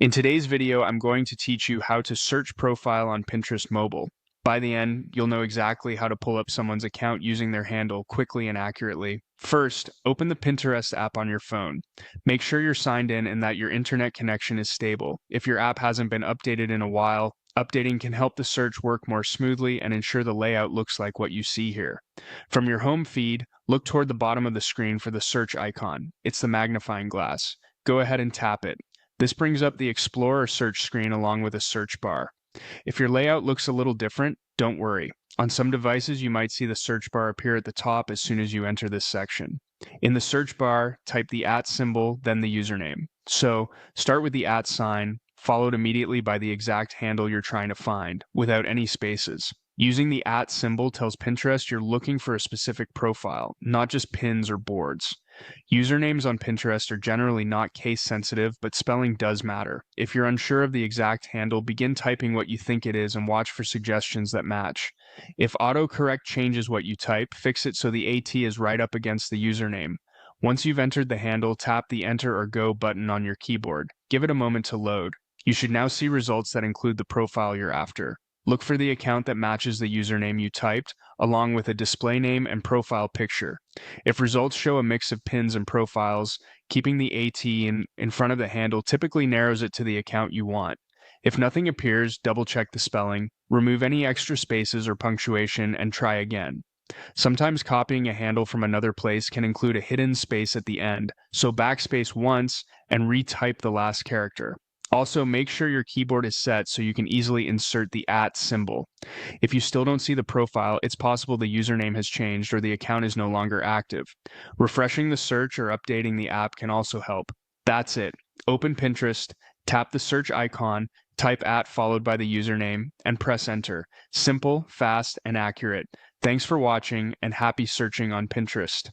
In today's video, I'm going to teach you how to search profile on Pinterest mobile. By the end, you'll know exactly how to pull up someone's account using their handle quickly and accurately. First, open the Pinterest app on your phone. Make sure you're signed in and that your internet connection is stable. If your app hasn't been updated in a while, updating can help the search work more smoothly and ensure the layout looks like what you see here. From your home feed, look toward the bottom of the screen for the search icon. It's the magnifying glass. Go ahead and tap it. This brings up the Explorer search screen along with a search bar. If your layout looks a little different, don't worry. On some devices, you might see the search bar appear at the top as soon as you enter this section. In the search bar, type the @ symbol, then the username. So, start with the @ sign, followed immediately by the exact handle you're trying to find, without any spaces. Using the @ symbol tells Pinterest you're looking for a specific profile, not just pins or boards. Usernames on Pinterest are generally not case sensitive, but spelling does matter. If you're unsure of the exact handle, begin typing what you think it is and watch for suggestions that match. If autocorrect changes what you type, fix it so the AT is right up against the username. Once you've entered the handle, tap the Enter or Go button on your keyboard. Give it a moment to load. You should now see results that include the profile you're after. Look for the account that matches the username you typed, along with a display name and profile picture. If results show a mix of pins and profiles, keeping the AT in front of the handle typically narrows it to the account you want. If nothing appears, double-check the spelling, remove any extra spaces or punctuation, and try again. Sometimes copying a handle from another place can include a hidden space at the end, so backspace once and retype the last character. Also, make sure your keyboard is set so you can easily insert the @ symbol. If you still don't see the profile, it's possible the username has changed or the account is no longer active. Refreshing the search or updating the app can also help. That's it. Open Pinterest, tap the search icon, type @ followed by the username, and press enter. Simple, fast, and accurate. Thanks for watching, and happy searching on Pinterest.